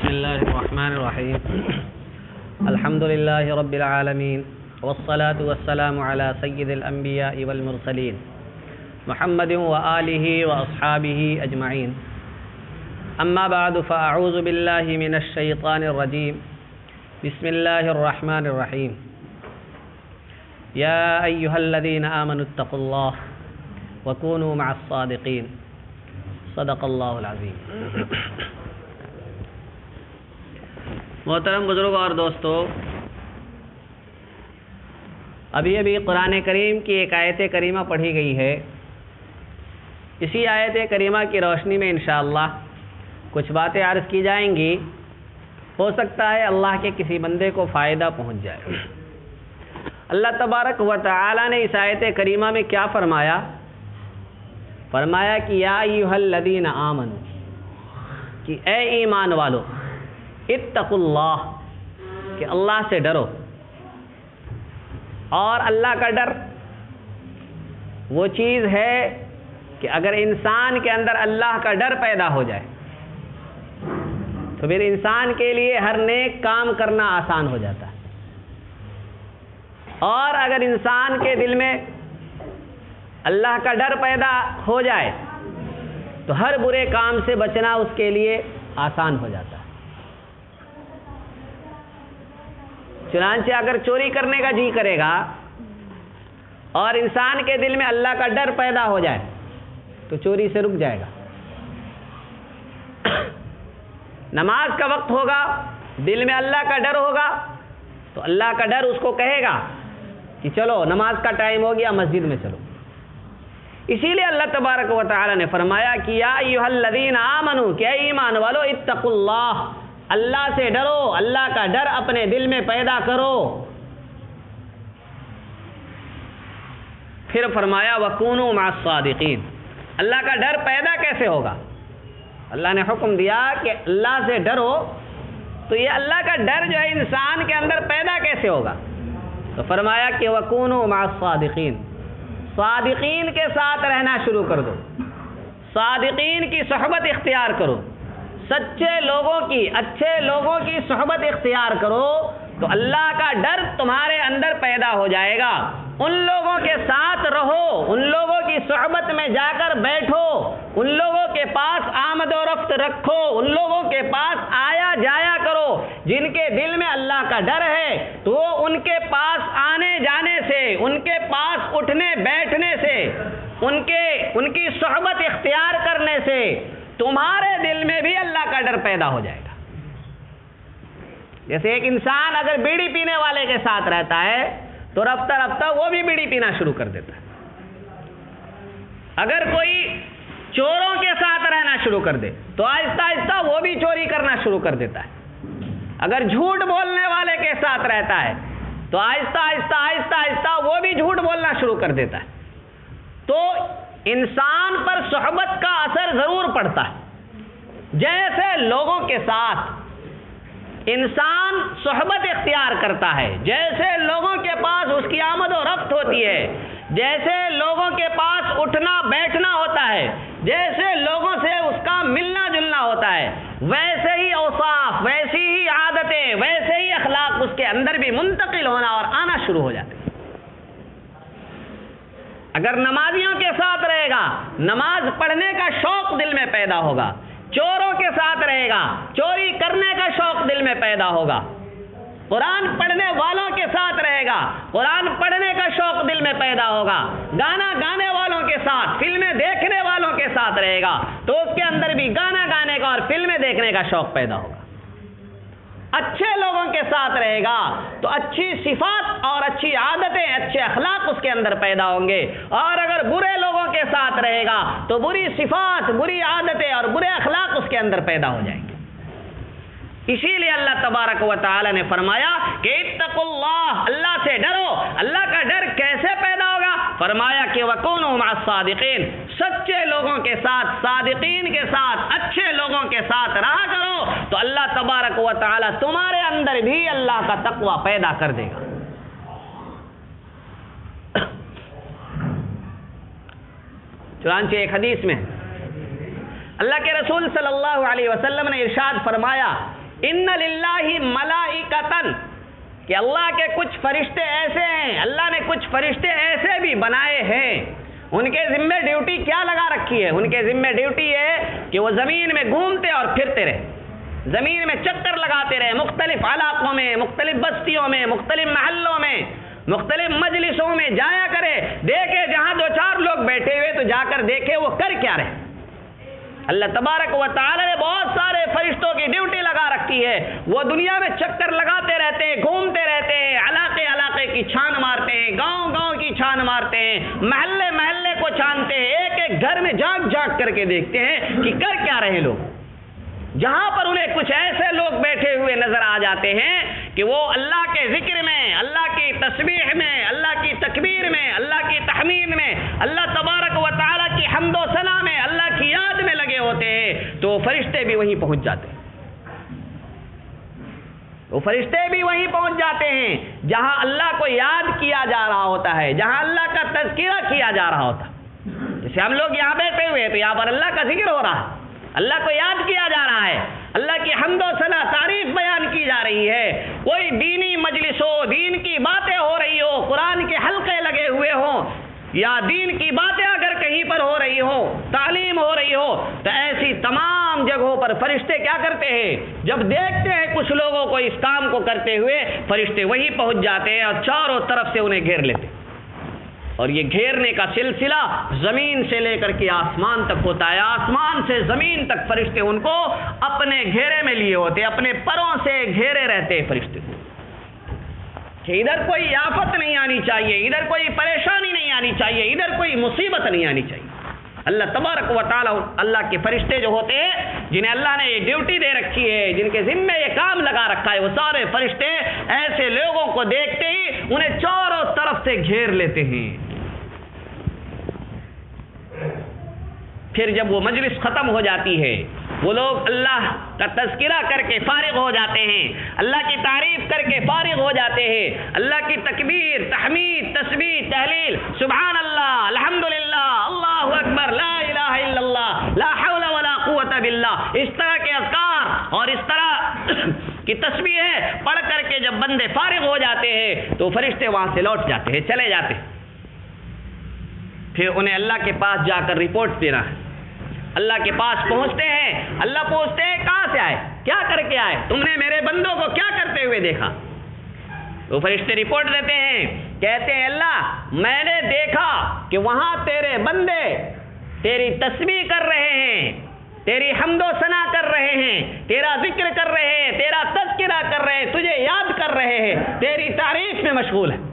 بسم الله الرحمن الرحيم الحمد لله رب العالمين والصلاة والسلام على سيد الأنبياء والمرسلين محمد وآله وأصحابه أجمعين أما بعد فأعوذ بالله من الشيطان الرجيم بسم الله الرحمن الرحيم يا أيها الذين آمنوا اتقوا الله وكونوا مع الصادقين صدق اللہ العظیم۔ محترم بزرگ اور دوستو، ابھی قرآن کریم کی ایک آیت کریمہ پڑھی گئی ہے۔ اسی آیت کریمہ کی روشنی میں انشاءاللہ کچھ باتیں عرض کی جائیں گی، ہو سکتا ہے اللہ کے کسی بندے کو فائدہ پہنچ جائے۔ اللہ تبارک و تعالی نے اس آیت کریمہ میں کیا فرمایا کہ یا ایھا الذین آمنوا، کہ اے ایمان والو، اتقوا اللہ، کہ اللہ سے ڈرو۔ اور اللہ کا ڈر وہ چیز ہے کہ اگر انسان کے اندر اللہ کا ڈر پیدا ہو جائے تو پھر انسان کے لیے ہر نیک کام کرنا آسان ہو جاتا ہے۔ اور اگر انسان کے دل میں اللہ کا ڈر پیدا ہو جائے تو ہر برے کام سے بچنا اس کے لیے آسان ہو جاتا ہے۔ چنانچہ اگر چوری کرنے کا جی کرے گا اور انسان کے دل میں اللہ کا ڈر پیدا ہو جائے تو چوری سے رک جائے گا۔ نماز کا وقت ہوگا، دل میں اللہ کا ڈر ہوگا تو اللہ کا ڈر اس کو کہے گا کہ چلو نماز کا ٹائم ہو گیا، مسجد میں چلو۔ اسی لیے اللہ تبارک و تعالی نے فرمایا کہ یا ایھا الذین آمنوا، کہ اے ایمان والو، اتقوا اللہ، اللہ سے ڈرو، اللہ کا ڈر اپنے دل میں پیدا کرو۔ پھر فرمایا وَكُونُوا مَعَ الصَّادِقِينَ، اللہ کا ڈر پیدا کیسے ہوگا؟ اللہ نے حکم دیا کہ اللہ سے ڈرو، تو یہ اللہ کا ڈر جو ہے انسان کے اندر پیدا کیسے ہوگا؟ تو فرمایا کہ وَكُونُوا مَعَ الصَّادِقِينَ، صادقین کے ساتھ رہنا شروع کر دو، صادقین کی صحبت اختیار کرو، سچے لوگوں کی، اچھے لوگوں کی صحبت اختیار کرو تو اللہ کا ڈر تمہارے اندر پیدا ہو جائے گا۔ ان لوگوں کے ساتھ رہو، ان لوگوں کی صحبت میں جا کر بیٹھو، ان لوگوں کے پاس آمد و رفت رکھو، ان لوگوں کے پاس آیا جایا کرو جن کے دل میں اللہ کا ڈر ہے، تو ان کے پاس آنے جانے سے، ان کے پاس اٹھنے بیٹھنے سے، ان کی صحبت اختیار کرنے سے تمہارے دل میں بھی اللہ کا ڈر پیدا ہو جائے گا۔ جیسے ایک انسان اگر بیڑی پینے والے کے ساتھ رہتا ہے تو رفتہ رفتہ وہ بھی بیڑی پینا شروع کر دیتا ہے۔ اگر کوئی چوروں کے ساتھ رہنا شروع کر دے تو آہستہ آہستہ وہ بھی چوری کرنا شروع کر دیتا ہے۔ اگر جھوٹ بولنے والے کے ساتھ رہتا ہے تو آہستہ آہستہ وہ بھی جھوٹ بولنا شروع کر دیتا ہے۔ تو انسان پر صحبت کا اثر ضرور پڑتا ہے۔ جیسے لوگوں کے ساتھ انسان صحبت اختیار کرتا ہے، جیسے لوگوں کے پاس اس کی آمد و رفت ہوتی ہے، جیسے لوگوں کے پاس اٹھنا بیٹھنا ہوتا ہے، جیسے لوگوں سے اس کا ملنا جلنا ہوتا ہے، ویسے ہی اوصاف، ویسی ہی عادتیں، ویسے ہی اخلاق اس کے اندر بھی منتقل ہونا اور آنا شروع ہو جاتے ہیں۔ اگر نمازیوں کے ساتھ رہے گا، نماز پڑھنے کا شوق دل میں پیدا ہوگا۔ چوروں کے ساتھ رہے گا، چوری کرنے کا شوق دل میں پیدا ہوگا۔ قرآن پڑھنے والوں کے ساتھ رہے گا، قرآن پڑھنے کا شوق دل میں پیدا ہوگا۔ گانا گانے والوں کے ساتھ، فلمیں دیکھنے والوں کے ساتھ رہے گا تو اس کے اندر بھی گانا گانے کا اور فلمیں دیکھنے کا شوق پیدا ہوگا۔ اچھے لوگوں کے ساتھ رہے گا تو اچھی صفات اور اچھی عادتیں، اچھے اخلاق اس کے اندر پیدا ہوں گے، اور اگر برے لوگوں کے ساتھ رہے گا تو بری صفات، بری عادتیں اور برے اخلاق اس کے اندر پیدا ہو جائیں گے۔ اسی لیے اللہ تبارک و تعالی نے فرمایا کہ اتقوا اللہ، اللہ سے ڈرو۔ اللہ کا ڈر کیسے پیدا ہوگا؟ فرمایا کہ وَكُونُوا مَعَ الصَّادِقِينَ، سچے لوگوں کے ساتھ، صادقین کے ساتھ، اچھے لوگوں کے ساتھ رہا کرو تو اللہ تبارک و تعالی تمہارے اندر بھی اللہ کا تقوی پیدا کر دے گا۔ چنانچہ ایک حدیث میں اللہ کے رسول صلی اللہ علیہ وسلم نے ارشاد فرمایا ان للہ ملائکۃ، کہ اللہ کے کچھ فرشتے ایسے ہیں، اللہ نے کچھ فرشتے ایسے بھی بنائے ہیں، ان کے ذمہ ڈیوٹی کیا لگا رکھی ہے؟ ان کے ذمہ ڈیوٹی ہے کہ وہ زمین میں گھومتے اور پھرتے رہے، زمین میں چکر لگاتے رہے، مختلف علاقوں میں، مختلف بستیوں میں، مختلف محلوں میں، مختلف مجلسوں میں جایا کرے، دیکھے جہاں دو چار لوگ بیٹھے ہوئے تو جا کر دیکھے وہ کر کیا رہے۔ اللہ تبارک و تعالی نے بہت سارے فرشتوں کی ڈیوٹی لگا رکھی ہے، وہ دنیا میں چکر لگاتے رہتے ہیں، گھومتے رہتے ہیں، علاقے علاقے کی چھان مارتے ہیں، گاؤں گاؤں کی چھان مارتے ہیں، محلے محلے کو چھانتے ہیں، ایک ایک گھر میں جاگ جاگ کر کے دیکھتے ہیں کہ کر کیا رہے لوگ۔ جہاں پر انہیں کچھ ایسے لوگ بیٹھے ہوئے نظر آ جاتے ہیں کہ وہ اللہ کے ذکر میں، اللہ کی تسبیح میں، اللہ کی تکبیر میں، اللہ کی تحمید میں، اللہ تبارک و تعالی کی حمد و ثنا میں، اللہ کی یاد میں لگے ہوتے ہیں، تو فرشتے بھی وہیں پہنچ جاتے ہیں۔ وہ فرشتے بھی وہیں پہنچ جاتے ہیں جہاں اللہ کو یاد کیا جا رہا ہوتا ہے، جہاں اللہ کا تذکرہ کیا جا رہا ہوتا ہے۔ جیسے ہم لوگ یہاں بیٹھے ہوئے تو یہاں پر اللہ کا ذکر ہو رہا ہے، اللہ کو یاد کیا جا رہا ہے، اللہ کی حمد و ثنا تعریف بیان کی جا رہی ہے، کوئی دینی مجلس ہو، دین کی باتیں ہو رہی ہو، قرآن کے حلقے لگے ہوئے ہوں، یا دین کی باتیں اگر کہیں پر ہو رہی ہو، تعلیم ہو رہی ہو، تو ایسی تمام جگہوں پر فرشتے کیا کرتے ہیں؟ جب دیکھتے ہیں کچھ لوگوں کو اس کام کو کرتے ہوئے، فرشتے وہیں پہنچ جاتے ہیں اور چاروں طرف سے انہیں گھیر لیتے ہیں۔ اور یہ گھیرنے کا سلسلہ زمین سے لے کر کے آسمان تک ہوتا ہے، آسمان سے زمین تک فرشتے ان کو اپنے گھیرے میں لیے ہوتے، اپنے پروں سے گھیرے رہتے فرشتے، کہ ادھر کوئی آفت نہیں آنی چاہیے، ادھر کوئی پریشانی نہیں آنی چاہیے، ادھر کوئی مصیبت نہیں آنی چاہیے۔ اللہ تبارک و تعالی اللہ کے فرشتے جو ہوتے ہیں، جنہیں اللہ نے یہ ڈیوٹی دے رکھی ہے، جن کے ذمے یہ کام لگا رکھا ہے، وہ سارے فرشتے ایسے لوگوں کو دیکھتے ہی انہیں چاروں طرف سے گھیر لیتے ہیں۔ پھر جب وہ مجلس ختم ہو جاتی ہے، وہ لوگ اللہ کا تذکرہ کر کے فارغ ہو جاتے ہیں، اللہ کی تعریف کر کے فارغ ہو جاتے ہیں، اللہ کی تکبیر، تحمید، تسبیح، تہلیل، سبحان اللہ، الحمدللہ، اللہ اکبر، لا الہ الا اللہ، لا حول ولا قوت باللہ، اس طرح کے اذکار اور اس طرح کی تسبیحیں پڑھ کر کے جب بندے فارغ ہو جاتے ہیں تو فرشتے وہاں سے لوٹ جاتے ہیں، چلے جاتے ہیں۔ پھر انہیں اللہ کے پاس جا کر رپورٹ دینا ہے، اللہ کے پاس پہنچتے ہیں، اللہ پوچھتے ہیں کہاں سے آئے، کیا کر کے آئے، تم نے میرے بندوں کو کیا کرتے ہوئے دیکھا؟ تو فرشتے رپورٹ دیتے ہیں، کہتے ہیں اللہ میں نے دیکھا کہ وہاں تیرے بندے تیری تسبیح کر رہے ہیں، تیری حمد و ثنا کر رہے ہیں، تیرا ذکر کر رہے ہیں، تیرا تذکرہ کر رہے ہیں، تجھے یاد کر رہے ہیں، تیری تعریف میں مشغول ہے۔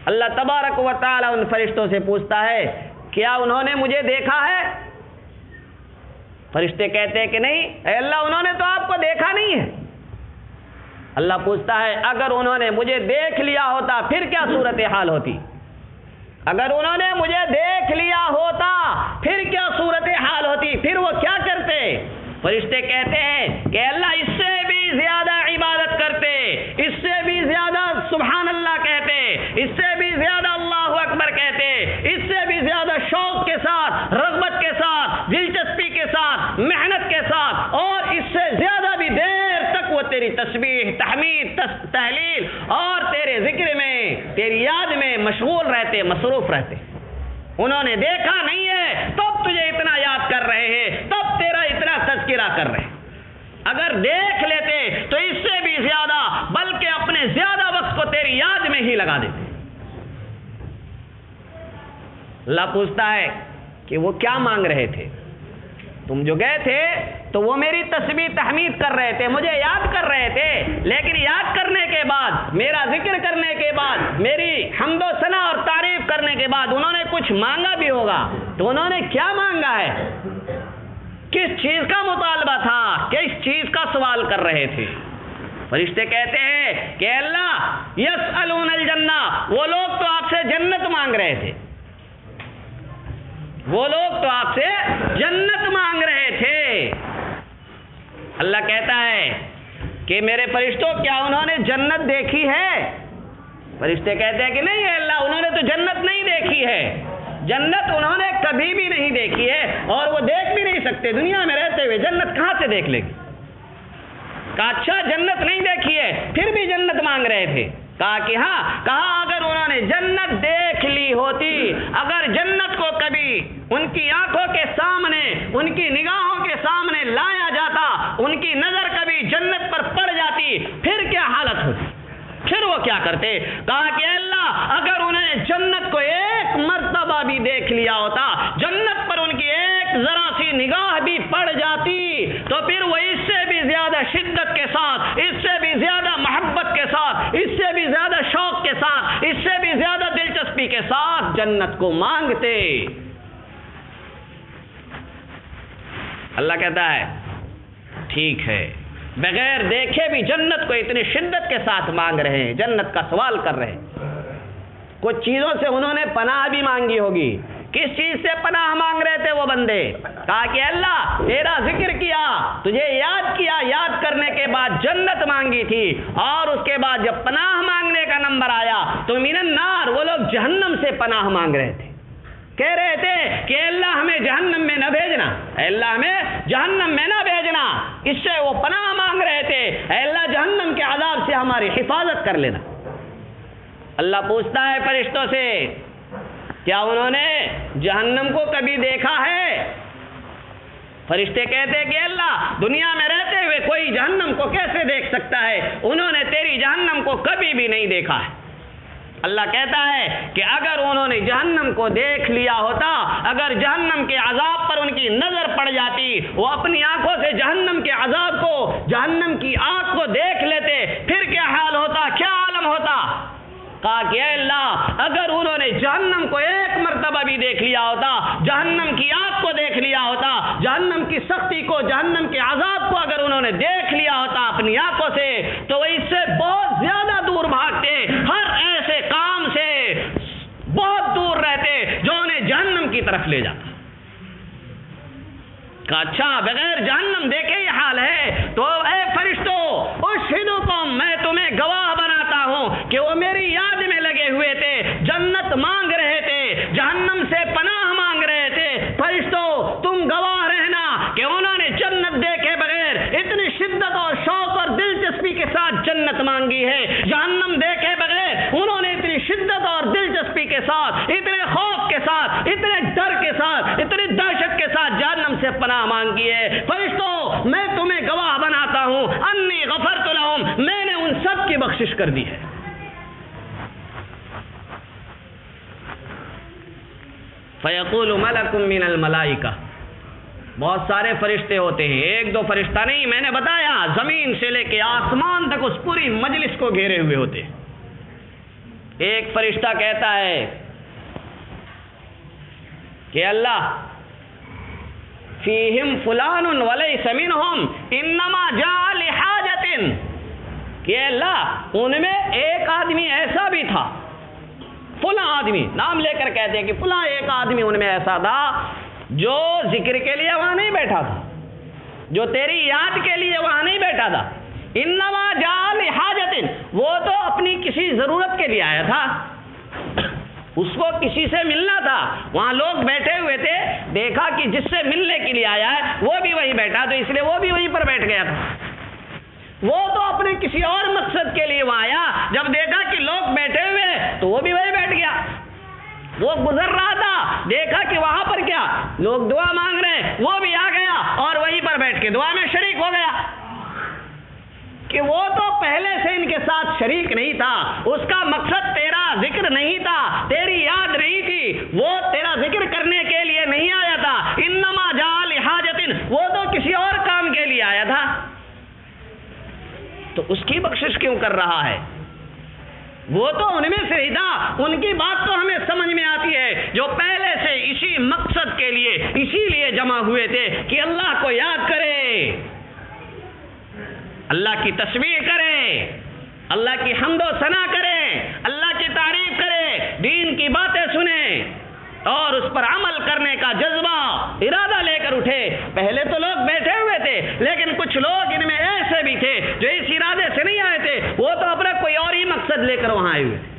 اللہ تبارک و تعالی ان فرشتوں سے پوچھتا ہے کیا انہوں نے مجھے دیکھا ہے؟ فرشتے کہتے ہیں کہ نہیں، اے اللہ انہوں نے تو آپ کو دیکھا نہیں ہے۔ اللہ پوچھتا ہے اگر انہوں نے مجھے دیکھ لیا ہوتا پھر کیا صورتحال ہوتی؟ اگر انہوں نے مجھے دیکھ لیا ہوتا پھر کیا صورتحال ہوتی، پھر وہ کیا کرتے؟ فرشتے کہتے ہیں کہ اللہ اس سے بھی زیادہ عبادت کرتے، اس سے بھی زیادہ سبحان اللہ کہتے، اس سے بھی زیادہ اللہ اکبر کہتے، اس سے بھی زیادہ شوق کے ساتھ، رغبت کے ساتھ، دلچسپی کے ساتھ، محنت کے ساتھ، اور اس سے زیادہ بھی دیر تک وہ تیری تسبیح، تحمید، تہلیل اور تیرے ذکر میں، تیری یاد میں مشغول رہتے، مصروف رہتے۔ انہوں نے دیکھا نہیں ہے تب تجھے اتنا یاد کر رہے ہیں، تب تیرا اتنا تذکرہ کر رہے ہیں۔ اگر دیکھ لیتے تو اس سے بھی زیادہ، بلکہ اپنے زیادہ وقت کو تیری یاد میں ہی لگا دیتے۔ اللہ پوچھتا ہے کہ وہ کیا مانگ رہے تھے؟ تم جو گئے تھے تو وہ میری تسبیح تحمید کر رہے تھے، مجھے یاد کر رہے تھے، لیکن یاد کرنے کے بعد، میرا ذکر کرنے کے بعد، میری حمد و ثنا اور تعریف کرنے کے بعد انہوں نے کچھ مانگا بھی ہوگا، تو انہوں نے کیا مانگا ہے؟ کس چیز کا مطالبہ تھا، کس چیز کا سوال کر رہے تھے؟ فرشتے کہتے ہیں کہ اللہ یسألون الجنہ، وہ لوگ تو آپ سے جنت مانگ رہے تھے، وہ لوگ تو آپ سے جنت مانگ رہے تھے۔ اللہ کہتا ہے کہ میرے فرشتوں کیا انہوں نے جنت دیکھی ہے؟ فرشتے کہتے ہیں کہ نہیں ہے اللہ، انہوں نے تو جنت نہیں دیکھی ہے، جنت انہوں نے کبھی بھی نہیں دیکھی ہے اور وہ دیکھ بھی نہیں سکتے، دنیا میں رہتے ہوئے جنت کہاں سے دیکھ لے گی؟ کہا اچھا جنت نہیں دیکھی ہے، پھر بھی جنت مانگ رہے تھے؟ کہا کہ ہاں۔ کہا اگر انہوں نے جنت دیکھ لی ہوتی، اگر جنت کو کبھی ان کی آنکھوں کے سامنے، ان کی نگاہوں کے سامنے لایا جاتا، ان کی نظر کبھی جنت پر پڑ جاتی، پھر کیا حالت ہوتی، پھر وہ کیا کرتے؟ کہا کہ اللہ اگر انہوں نے جنت کو ایک مرتبہ بھی دیکھ لیا ہوتا، جنت پر ان کی ایک ذرا سی نگاہ بھی پڑ جاتی، تو پھر وہ اس سے بھی زیادہ شدت کے ساتھ، اس سے بھی زیادہ محبت کے ساتھ، اس سے بھی زیادہ شوق کے ساتھ، اس سے بھی زیادہ دلچسپی کے ساتھ جنت کو مانگتے۔ اللہ کہتا ہے ٹھیک ہے، بغیر دیکھے بھی جنت کو اتنی شدت کے ساتھ مانگ رہے ہیں، جنت کا سوال کر رہے ہیں۔ کچھ چیزوں سے انہوں نے پناہ بھی مانگی ہوگی۔ کس چیز سے پناہ مانگ رہے تھے وہ بندے؟ کہا کہ اللہ تیرا ذکر کیا، تجھے یاد کیا، یاد کرنے کے بعد جنت مانگی تھی، اور اس کے بعد جب پناہ مانگنے کا نمبر آیا تو من النار، وہ لوگ جہنم سے پناہ مانگ رہے تھے، کہہ رہے تھے کہ اللہ ہمیں جہنم میں نہ بھیجنا، اے اللہ ہمیں جہنم میں نہ بھیجنا۔ اس سے وہ پناہ مانگ رہے تھے، اے اللہ جہنم کے عذاب سے ہماری حفاظت کر لینا۔ اللہ پوچھتا ہے فرشتوں سے کیا انہوں نے جہنم کو کبھی دیکھا ہے؟ فرشتے کہتے ہیں کہ اللہ دنیا میں رہتے ہوئے کوئی جہنم کو کیسے دیکھ سکتا ہے، انہوں نے تیری جہنم کو کبھی بھی نہیں دیکھا ہے۔ اللہ کہتا ہے کہ اگر انہوں نے جہنم کو دیکھ لیا ہوتا، اگر جہنم کے عذاب پر ان کی نظر پڑ جاتی، وہ اپنی آنکھوں سے جہنم کے عذاب کو، جہنم کی آگ کو دیکھ لیتے، پھر کیا حال ہوتا، کیا عالم ہوتا؟ کہا کہ اے اللہ اگر انہوں نے جہنم کو ایک مرتبہ بھی دیکھ لیا ہوتا، جہنم کی آگ کو دیکھ لیا ہوتا، جہنم کی سختی کو، جہنم کے عذاب کو اگر انہوں نے دیکھ لیا ہوتا اپنی آنکھوں سے، تو وہ اس سے بہت زیادہ دور بھاگتے، ہر ایسے کام سے بہت دور رہتے جو انہیں جہنم کی طرف لے جاتا۔ کہا اچھا بغیر جہنم دیکھے یہ حال ہے، تو اے فرشتوں اشہدکم، میں تمہیں گواہ بناتا ہوں کہ وہ میری یاد میں لگے ہوئے تھے، جنت مانگ رہے تھے، جہنم سے پناہ مانگ رہے تھے۔ فرشتوں تم گواہ رہنا کہ انہوں نے جنت دیکھے بغیر اتنی شدت اور شوق اور دلچسپی کے ساتھ جنت مانگی ہے، جہنم دیکھے بغیر انہوں نے اتنی شدت اور دلچسپی کے ساتھ، اتنے خوف کے ساتھ، اتنے ڈر کے ساتھ، اتنی دہشت کے ساتھ جہنم سے پناہ مانگی ہے۔ فرشتوں میں تمہیں گواہ بناتا ہوں انی غفرت لہم، میں نے ان سب کی بخشش کر دی ہے۔ فیقول ملک من الملائکہ، بہت سارے فرشتے ہوتے ہیں، ایک دو فرشتہ نہیں، میں نے بتایا زمین سے لے کے آسمان تک اس پوری مجلس کو گھیرے ہوئے ہوتے۔ ایک فرشتہ کہتا ہے کہ اللہ فیہم فلان ولیس منہم انما جاء لحاجت، کہ اللہ ان میں ایک آدمی ایسا بھی تھا، فلاں آدمی نام لے کر کہتے ہیں کہ فلاں ایک آدمی ان میں ایسا تھا جو ذکر کے لیے وہاں نہیں بیٹھا تھا، جو تیری یاد کے لیے وہاں نہیں بیٹھا تھا، انما جاء لحاجت، وہ تو اپنی کسی ضرورت کے لیے آیا تھا، اس کو کسی سے ملنا تھا، وہاں لوگ بیٹھے ہوئے تھے، دیکھا کہ جس سے ملنے کے لیے آیا ہے وہ بھی وہیں بیٹھا، تو اس لیے وہ بھی وہیں پر بیٹھ گیا تھا۔ وہ تو اپنے کسی اور مقصد کے لیے وہاں آیا، جب دیکھا کہ لوگ بیٹھے ہوئے تو وہ بھی وہیں بیٹھ گیا۔ وہ گزر رہا تھا، دیکھا کہ وہاں پر کیا لوگ دعا مانگ رہے ہیں، وہ بھی آ گیا اور وہیں پر بیٹھ کے دعا میں شریک ہو گیا۔ کہ وہ تو پہلے سے ان کے ساتھ شریک نہیں تھا، اس کا مقصد تیرا ذکر نہیں تھا، تیری یاد نہیں تھی، وہ تیرا ذکر کرنے کے لیے نہیں آیا تھا، انما جاء لحاجت، وہ تو کسی اور کام کے لیے آیا تھا، تو اس کی بخشش کیوں کر رہا ہے؟ وہ تو ان میں سے ہی تھا، ان کی بات تو ہمیں سمجھ میں آتی ہے جو پہلے سے اسی مقصد کے لیے، اسی لیے جمع ہوئے تھے کہ اللہ کو یاد کرے، اللہ کی تسبیح کرے، اللہ کی حمد و ثنا کرے، اللہ کی تعریف کرے، دین کی باتیں سنیں اور اس پر عمل کرنے کا جذبہ، ارادہ لے کر اٹھے۔ پہلے تو لوگ بیٹھے ہوئے تھے، لیکن کچھ لوگ ان میں ایسے بھی تھے جو اس ارادے سے نہیں آئے تھے، وہ تو اپنا کوئی اور ہی مقصد لے کر وہاں آئے ہوئے تھے۔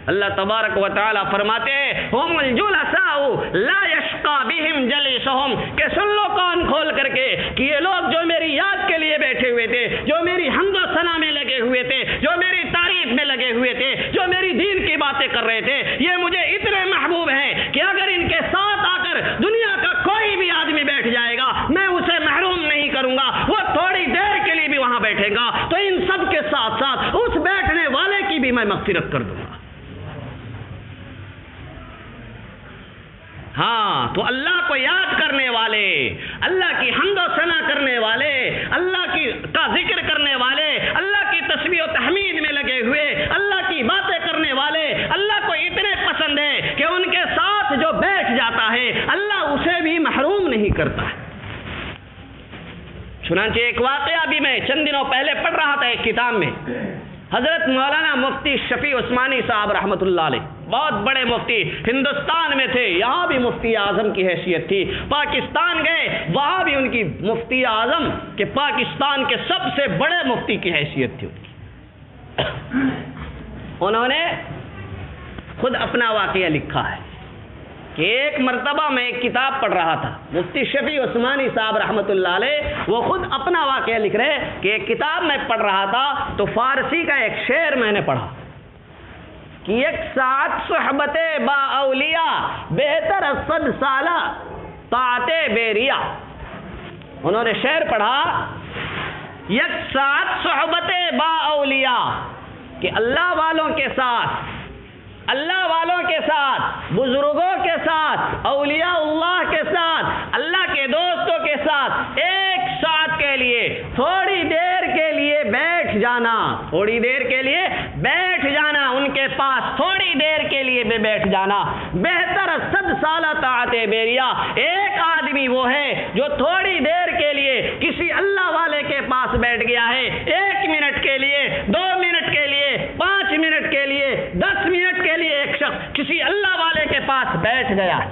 اللہ تبارک و تعالی فرماتے ہیں ہم الجلساء لا یشقی بہم جلیسہم، کہ سن لو کان کھول کر کے کہ یہ لوگ جو میری یاد کے لیے بیٹھے ہوئے تھے، جو میری حمد و ثنا میں لگے ہوئے تھے، جو میری تعریف میں لگے ہوئے تھے، جو میری دین کی باتیں کر رہے تھے، یہ مجھے اتنے محبوب ہیں کہ اگر ان کے ساتھ آ کر دنیا کا کوئی بھی آدمی بیٹھ جائے گا میں اسے محروم نہیں کروں گا، وہ تھوڑی دیر کے لیے بھی وہاں بیٹھے گا تو ان سب کے ساتھ ساتھ اس بیٹھنے والے کی بھی میں مغفرت کر دوں گا۔ ہاں، تو اللہ کو یاد کرنے والے، اللہ کی حمد و ثنا کرنے والے، اللہ کا ذکر کرنے والے، اللہ کی تسبیح و تحمید میں لگے ہوئے، اللہ کی باتیں کرنے والے اللہ کو اتنے پسند ہے کہ ان کے ساتھ جو بیٹھ جاتا ہے اللہ اسے بھی محروم نہیں کرتا ہے۔ چنانچہ ایک واقعہ بھی میں چند دنوں پہلے پڑھ رہا تھا ایک کتاب میں، حضرت مولانا مفتی شفیع عثمانی صاحب رحمۃ اللہ علیہ، بہت بڑے مفتی، ہندوستان میں تھے، یہاں بھی مفتی اعظم کی حیثیت تھی، پاکستان گئے وہاں بھی ان کی مفتی اعظم کہ پاکستان کے سب سے بڑے مفتی کی حیثیت تھی۔ انہوں نے خود اپنا واقعہ لکھا ہے کہ ایک مرتبہ میں ایک کتاب پڑھ رہا تھا، مفتی شفیع عثمانی صاحب رحمۃ اللہ علیہ وہ خود اپنا واقعہ لکھ رہے کہ ایک کتاب میں پڑھ رہا تھا تو فارسی کا ایک شعر میں نے پڑھا کہ یک ساعت صحبت با اولیاء بہتر از 100 سالہ طاعت بیریا۔ انہوں نے شعر پڑھا یک ساعت صحبت با اولیاء کہ اللہ والوں کے ساتھ، اللہ والوں کے ساتھ، بزرگوں کے ساتھ، اولیاء اللہ کے ساتھ، اللہ کے دوستوں کے ساتھ ایک ساتھ کے لیے تھوڑی دیر کے لیے بیٹھ جانا، تھوڑی دیر کے لیے بیٹھ جانا، ان کے پاس تھوڑی دیر کے لیے بھی بیٹھ جانا بہتر 100 سالہ طاعت بیریا۔ ایک آدمی وہ ہے جو تھوڑی دیر کے لیے کسی اللہ والے کے پاس بیٹھ گیا ہے، 1 منٹ کے لیے، 2 منٹ کے لیے، 5 منٹ کے لیے، 10 منٹ کے لیے ایک شخص کسی اللہ والے کے پاس بیٹھ گیا ہے،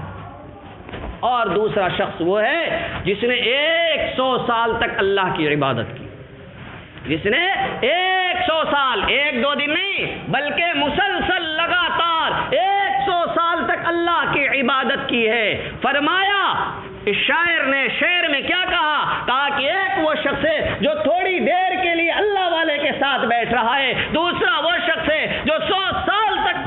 اور دوسرا شخص وہ ہے جس نے 100 سال تک اللہ کی عبادت کی، جس نے 100 سال، 1-2 دن نہیں بلکہ مسلسل لگاتار 100 سال تک اللہ کی عبادت کی ہے۔ فرمایا اس شاعر نے شعر میں کیا کہا کہ ایک وہ شخص ہے جو تھوڑی دیر کے لیے اللہ والے کے ساتھ بیٹھ رہا ہے، دوسرا وہ شخص ہے جو 100 سال تک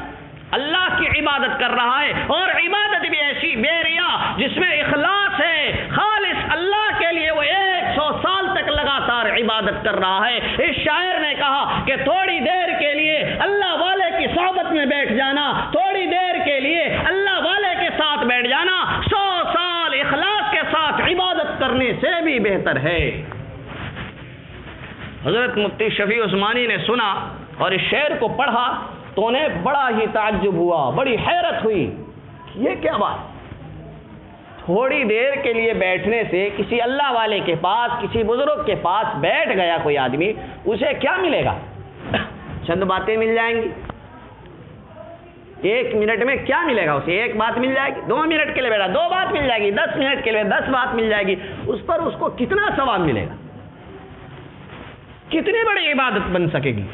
اللہ کی عبادت کر رہا ہے، اور عبادت بھی ایسی بیریا جس میں اخلاص ہے، خالص اللہ کے لیے وہ 100 سال تک لگاتار عبادت کر رہا ہے۔ اس شاعر نے کہا کہ تھوڑی دیر کے لیے اللہ والے کی صحبت میں بیٹھ جانا، تھوڑی دیر کے لیے اللہ والے کے ساتھ بیٹھ جانا 100 سال اخلاص کے ساتھ عبادت کرنے سے بھی بہتر ہے۔ حضرت مفتی شفیع عثمانی نے سنا اور اس شعر کو پڑھا تو انہیں بڑا ہی تعجب ہوا، بڑی حیرت ہوئی، یہ کیا بات، تھوڑی دیر کے لیے بیٹھنے سے کسی اللہ والے کے پاس، کسی بزرگ کے پاس بیٹھ گیا کوئی آدمی، اسے کیا ملے گا؟ چند باتیں مل جائیں گی، 1 منٹ میں کیا ملے گا اسے؟ 1 بات مل جائے گی، 2 منٹ کے لیے بیٹھا 2 بات مل جائے گی، 10 منٹ کے لیے 10 بات مل جائے گی، اس پر اس کو کتنا ثواب ملے گا، کتنی بڑی عبادت بن سکے گی،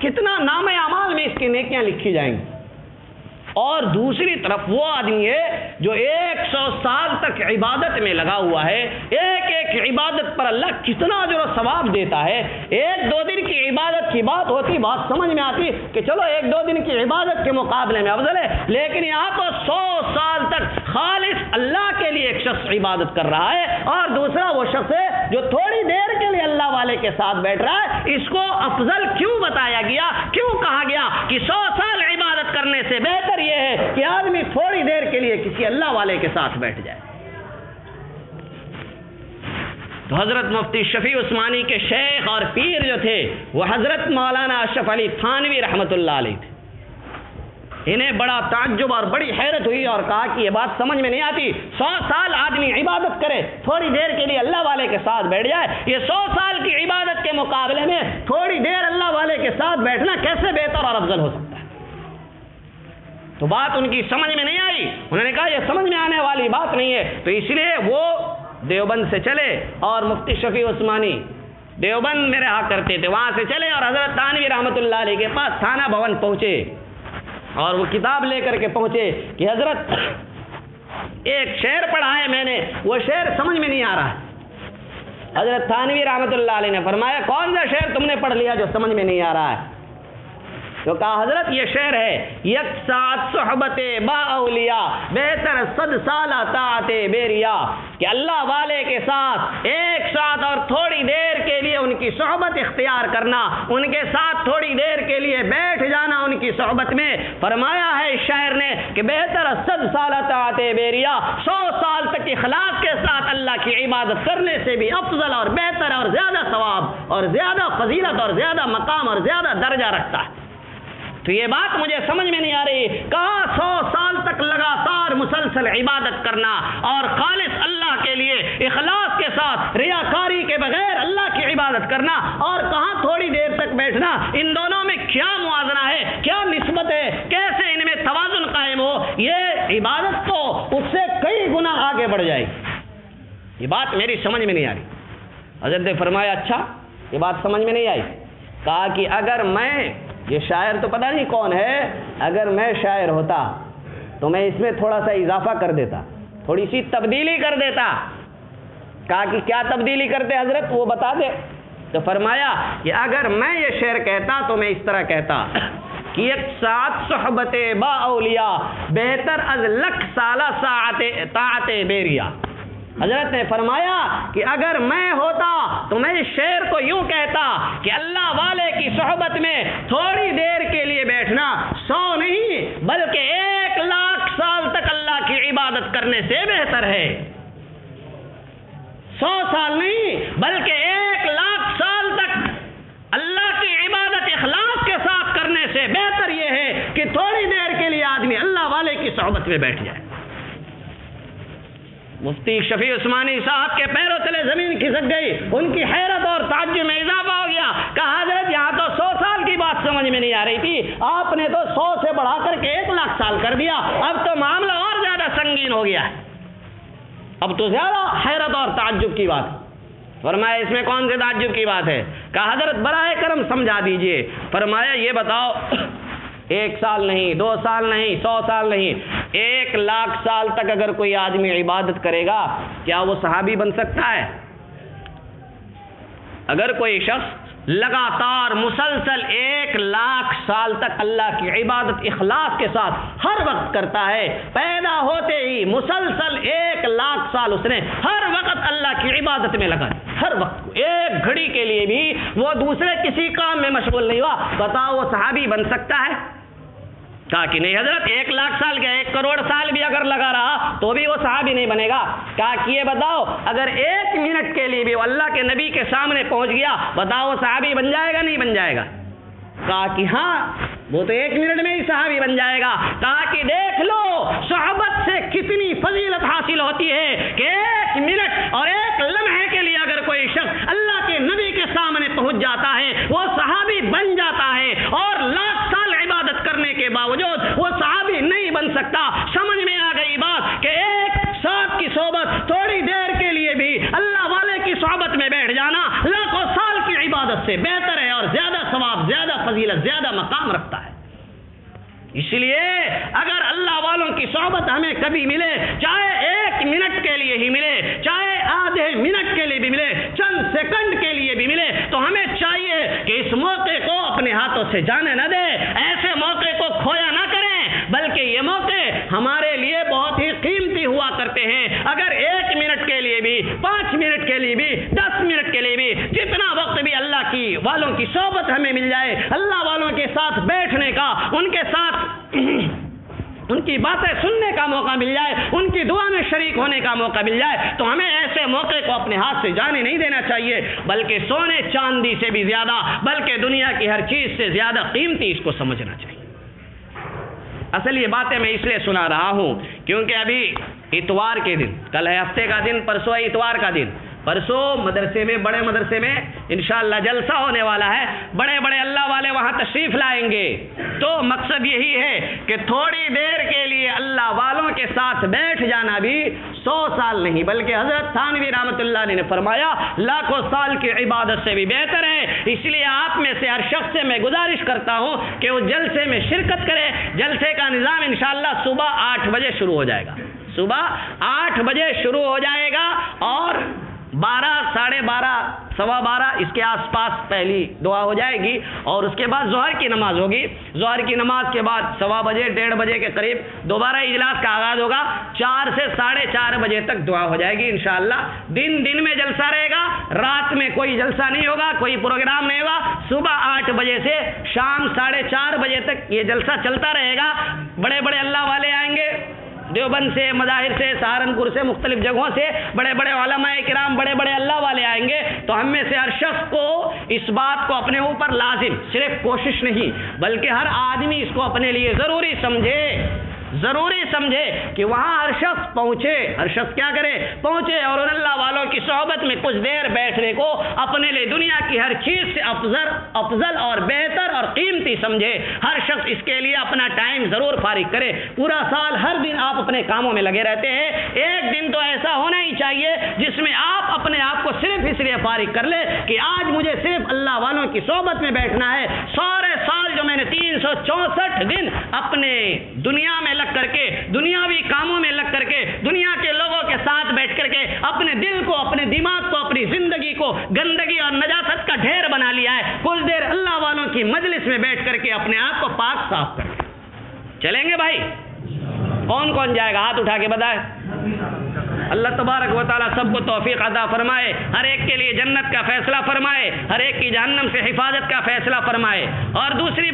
کتنا نام اعمال میں اس کی نیکیاں لکھی جائیں گی۔ اور دوسری طرف وہ آدمی ہے جو 100 سال تک عبادت میں لگا ہوا ہے، ایک ایک عبادت پر اللہ کتنا اجر و ثواب دیتا ہے۔ 1-2 دن کی عبادت کی بات ہوتی، بات سمجھ میں آتی کہ چلو 1-2 دن کی عبادت کے مقابلے میں افضل ہے، لیکن یہاں تو 100 سال تک خالص اللہ کے لیے ایک شخص عبادت کر رہا ہے، اور دوسرا وہ شخص ہے جو تھوڑی دیر کے لیے اللہ والے کے ساتھ بیٹھ رہا ہے۔ اس کو افضل کیوں بتایا گیا، کیوں کہا گیا کہ 100 سال عبادت کرنے سے بہتر یہ ہے کہ آدمی تھوڑی دیر کے لیے کسی اللہ والے کے ساتھ بیٹھ جائے؟ تو حضرت مفتی شفیع عثمانی کے شیخ اور پیر جو تھے وہ حضرت مولانا اشرف علی تھانوی رحمۃ اللہ علیہ تھے۔ انہیں بڑا تعجب اور بڑی حیرت ہوئی اور کہا کہ یہ بات سمجھ میں نہیں آتی، 100 سال آدمی عبادت کرے، تھوڑی دیر کے لیے اللہ والے کے ساتھ بیٹھ جائے، یہ 100 سال کی عبادت کے مقابلے میں تھوڑی دیر اللہ والے کے ساتھ بیٹھنا کیسے بہتر اور افضل ہو سکتا ہے؟ تو بات ان کی سمجھ میں نہیں آئی، انہوں نے کہا یہ سمجھ میں آنے والی بات نہیں ہے، تو اس لیے وہ دیوبند سے چلے اور مفتی شفیع عثمانی دیوبند میں رہا کرتے تھے، وہاں سے چلے اور حضرت تھانوی رحمۃ اللہ علیہ کے پاس تھانہ بھون پہنچے، اور وہ کتاب لے کر کے پہنچے کہ حضرت ایک شعر پڑھا ہے میں نے، وہ شعر سمجھ میں نہیں آ رہا ہے، حضرت تھانوی رحمۃ اللہ علیہ نے فرمایا کون سا شعر تم نے پڑھ لیا جو سمجھ میں نہیں آ رہا ہے؟ تو کہا حضرت یہ شعر ہے، یک ساتھ صحبت با اولیاء بہتر 100 سال طاعت بیریا، کہ اللہ والے کے ساتھ ایک ساتھ اور تھوڑی دیر کے لیے ان کی صحبت اختیار کرنا، ان کے ساتھ تھوڑی دیر کے لیے بیٹھ جانا ان کی صحبت میں، فرمایا ہے اس شاعر نے کہ بہتر 100 سال طاعت بیریا، 100 سال تک اخلاص کے ساتھ اللہ کی عبادت کرنے سے بھی افضل اور بہتر اور زیادہ ثواب اور زیادہ فضیلت اور زیادہ مقام اور زیادہ درجہ رکھتا ہے۔ تو یہ بات مجھے سمجھ میں نہیں آ رہی، کہا 100 سال تک لگاتار مسلسل عبادت کرنا اور خالص اللہ کے لیے اخلاص کے ساتھ ریاکاری کے بغیر اللہ کی عبادت کرنا، اور کہاں تھوڑی دیر تک بیٹھنا، ان دونوں میں کیا موازنہ ہے، کیا نسبت ہے، کیسے ان میں توازن قائم ہو؟ یہ عبادت تو اس سے کئی گنا آگے بڑھ جائے گی۔ یہ بات میری سمجھ میں نہیں آ رہی۔ حضرت نے فرمایا اچھا یہ بات سمجھ میں نہیں آئی؟ کہا کہ اگر میں، یہ شاعر تو پتہ نہیں کون ہے، اگر میں شاعر ہوتا تو میں اس میں تھوڑا سا اضافہ کر دیتا، تھوڑی سی تبدیلی کر دیتا۔ کہا کہ کیا تبدیلی کرتے حضرت، وہ بتا دے۔ تو فرمایا کہ اگر میں یہ شعر کہتا تو میں اس طرح کہتا کہ ایک ساتھ صحبت با اولیاء بہتر از لکھ سالہ ساعت طاعت بیریا۔ حضرت نے فرمایا کہ اگر میں ہوتا تو میں اس شعر کو یوں کہتا کہ اللہ والے کی صحبت میں تھوڑی دیر کے لیے بیٹھنا 100 نہیں بلکہ 1,00,000 سال تک اللہ کی عبادت کرنے سے بہتر ہے۔ 100 سال نہیں بلکہ 1,00,000 سال تک اللہ کی عبادت اخلاص کے ساتھ کرنے سے بہتر یہ ہے کہ تھوڑی دیر کے لیے آدمی اللہ والے کی صحبت میں بیٹھ جائے۔ مفتی شفیع عثمانی صاحب کے پیروں تلے زمین کھسک گئی، ان کی حیرت اور تعجب میں اضافہ ہو گیا۔ کہا حضرت یہاں تو 100 سال کی بات سمجھ میں نہیں آ رہی تھی، آپ نے تو 100 سے بڑھا کر کے 1,00,000 سال کر دیا، اب تو معاملہ اور زیادہ سنگین ہو گیا ہے، اب تو زیادہ حیرت اور تعجب کی بات۔ فرمایا اس میں کون سے تعجب کی بات ہے؟ کہا حضرت براہ کرم سمجھا دیجئے۔ فرمایا یہ بتاؤ 1 سال نہیں، 2 سال نہیں، 100 سال نہیں، 1,00,000 سال تک اگر کوئی آدمی عبادت کرے گا کیا وہ صحابی بن سکتا ہے؟ اگر کوئی شخص لگاتار مسلسل 1,00,000 سال تک اللہ کی عبادت اخلاص کے ساتھ ہر وقت کرتا ہے، پیدا ہوتے ہی مسلسل 1,00,000 سال اس نے ہر وقت اللہ کی عبادت میں لگا، ہر وقت ایک گھڑی کے لیے بھی وہ دوسرے کسی کام میں مشغول نہیں ہوا، بتاؤ وہ صحابی بن سکتا ہے؟ کہا کہ نہیں حضرت 1,00,000 سال کیا 1 کروڑ سال بھی اگر لگا رہا تو بھی وہ صحابی نہیں بنے گا۔ کہا کہ یہ بتاؤ اگر 1 منٹ کے لیے بھی وہ اللہ کے نبی کے سامنے پہنچ گیا، بتاؤ وہ صحابی بن جائے گا نہیں بن جائے گا؟ کہا کہ ہاں وہ تو 1 منٹ میں ہی صحابی بن جائے گا۔ کہا کہ دیکھ لو صحبت سے کتنی فضیلت حاصل ہوتی ہے کہ 1 منٹ اور 1 لمحے کے لیے اگر کوئی شخص اللہ کے نبی کے سامنے پہنچ جاتا ہے وہ صحابی بن جاتا ہے، اور 1,00,000 سال عبادت کرنے کے باوجود وہ صحابی نہیں بن سکتا۔ سمجھ میں آ گئی بات کہ 1 ساتھ کی صحبت تھوڑی دیر کے لیے بھی اللہ والے کی صحبت میں بیٹھ جانا لاکھوں سال کی عبادت سے بہتر ہے اور زیادہ ثواب، زیادہ فضیلت، زیادہ مقام رکھتا ہے۔ اس لیے اگر اللہ والوں کی صحبت ہمیں کبھی ملے، چاہے 1 منٹ کے لیے ہی ملے، چاہے آدھے منٹ کے لیے بھی ملے، چند سیکنڈ کے لیے بھی ملے، تو ہمیں چاہیے کہ اس موقع کو اپنے ہاتھوں سے جانے نہ دیں، ایسے موقع کو کھویا نہ کریں، بلکہ یہ موقع ہمارے لیے بہت ہی قیمتی ہوا کرتے ہیں۔ اگر 1 منٹ کے لیے بھی، 5 منٹ کے لیے بھی، 10 منٹ کے لیے بھی، جتنا وقت بھی اللہ کی والوں کی صحبت ہمیں مل جائے، اللہ والوں کے ساتھ بیٹھنے کا، ان کے ساتھ ان کی باتیں سننے کا موقع مل جائے، ان کی دعا میں شریک ہونے کا موقع مل جائے، تو ہمیں ایسے موقع کو اپنے ہاتھ سے جانے نہیں دینا چاہیے، بلکہ سونے چاندی سے بھی زیادہ، بلکہ دنیا کی ہر چیز سے زیادہ قیمتی اس کو سمجھنا چاہیے۔ اصل یہ باتیں میں اس لیے سنا رہا ہوں کیونکہ ابھی اتوار کے دن، کل ہے ہفتے کا دن، پرسوں ہے اتوار کا دن، پرسوں مدرسے میں، بڑے مدرسے میں انشاءاللہ جلسہ ہونے والا ہے، بڑے بڑے اللہ والے وہاں تشریف لائیں گے، تو مقصد یہی ہے کہ تھوڑی دیر کے لیے اللہ والوں کے ساتھ بیٹھ جانا بھی 100 سال نہیں بلکہ حضرت تھانوی رحمۃ اللہ علیہ نے فرمایا لاکھوں سال کی عبادت سے بھی بہتر ہے۔ اس لیے آپ میں سے ہر شخص سے میں گزارش کرتا ہوں کہ وہ جلسے میں شرکت کرے۔ جلسے کا نظام انشاءاللہ صبح 8 بجے شروع ہو جائے گا، صبح 8 بجے شروع ہو جائے گا، اور 12 ساڑھے 12 سوا 12 اس کے آس پاس پہلی دعا ہو جائے گی، اور اس کے بعد ظہر کی نماز ہوگی۔ ظہر کی نماز کے بعد 1:15 بجے 1:30 بجے کے قریب دوبارہ اجلاس کا آغاز ہوگا۔ 4 سے 4:30 بجے تک دعا ہو جائے گی انشاءاللہ۔ دن میں جلسہ رہے گا، رات میں کوئی جلسہ نہیں ہوگا، کوئی پروگرام نہیں ہوگا۔ صبح 8 بجے سے شام 4:30 بجے تک یہ جلسہ چلتا رہے گا۔ بڑے بڑے اللہ والے آئیں گے، دیوبند سے، مظاہر سے، سہارنپور سے، مختلف جگہوں سے بڑے بڑے علماء کرام، بڑے بڑے اللہ والے آئیں گے۔ تو ہم میں سے ہر شخص کو اس بات کو اپنے اوپر لازم، صرف کوشش نہیں بلکہ ہر آدمی اس کو اپنے لیے ضروری سمجھے کہ وہاں ہر شخص پہنچے، ہر شخص کیا کرے، پہنچے اور ان اللہ والوں کی صحبت میں کچھ دیر بیٹھنے کو اپنے لیے دنیا کی ہر چیز سے افضل اور بہتر اور قیمتی سمجھے۔ ہر شخص اس کے لیے اپنا ٹائم ضرور فارغ کرے۔ پورا سال ہر دن آپ اپنے کاموں میں لگے رہتے ہیں، ایک دن تو ایسا ہونا ہی چاہیے جس میں آپ اپنے آپ کو صرف اس لیے فارغ کر لے کہ آج مجھے صرف اللہ والوں کی صحبت میں بیٹھنا ہے۔ سارے سال جو میں نے 364 دن اپنے دنیا میں لگ کر کے، دنیاوی کاموں میں لگ کر کے، دنیا کے لوگوں کے ساتھ بیٹھ کر کے اپنے دل کو، اپنے دماغ کو، اپنی زندگی کو گندگی اور نجاست کا ڈھیر بنا لیا ہے، کچھ دیر اللہ والوں کی مجلس میں بیٹھ کر کے اپنے آپ کو پاک صاف کر کے چلیں گے بھائی؟ کون جائے گا؟ ہاتھ اٹھا کے بتائے۔ اللہ تبارک و تعالیٰ سب کو توفیق عطا فرمائے، ہر ایک کے لیے جنت کا فیصلہ فرمائے، ہر ایک کی جہنم سے حفاظت کا فیصلہ فرمائے۔ اور دوسری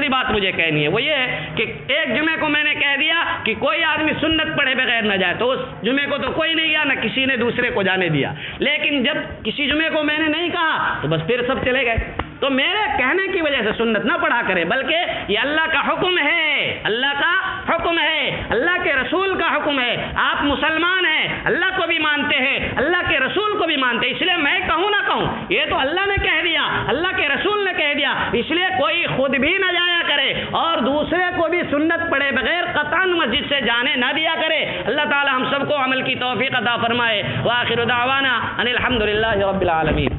بات مجھے کہنی ہے، وہ یہ ہے کہ ایک جمعے کو میں نے کہہ دیا کہ کوئی آدمی سنت پڑھے بغیر نہ جائے، تو اس جمعے کو تو کوئی نہیں گیا، نہ کسی نے دوسرے کو جانے دیا۔ لیکن جب کسی جمعے کو میں نے نہیں کہا تو بس پھر سب چلے گئے۔ تو میرے کہنے کی وجہ سے سنت نہ پڑھا کرے، بلکہ یہ اللہ کا حکم ہے، اللہ کا حکم ہے، اللہ کے رسول کا حکم ہے۔ آپ مسلمان ہیں، اللہ کو بھی مانتے ہیں، اللہ کے رسول کو بھی مانتے ہیں، اس لیے میں کہوں نہ کہوں، یہ تو اللہ نے کہہ دیا، اللہ کے رسول نے کہہ دیا، اس لیے کوئی خود بھی نہ جایا کرے اور دوسرے کو بھی سنت پڑھے بغیر قطعاً مسجد سے جانے نہ دیا کرے۔ اللہ تعالی ہم سب کو عمل کی توفیق عطا فرمائے۔ وآخر دعوانا ان الحمد للہ رب العالمین۔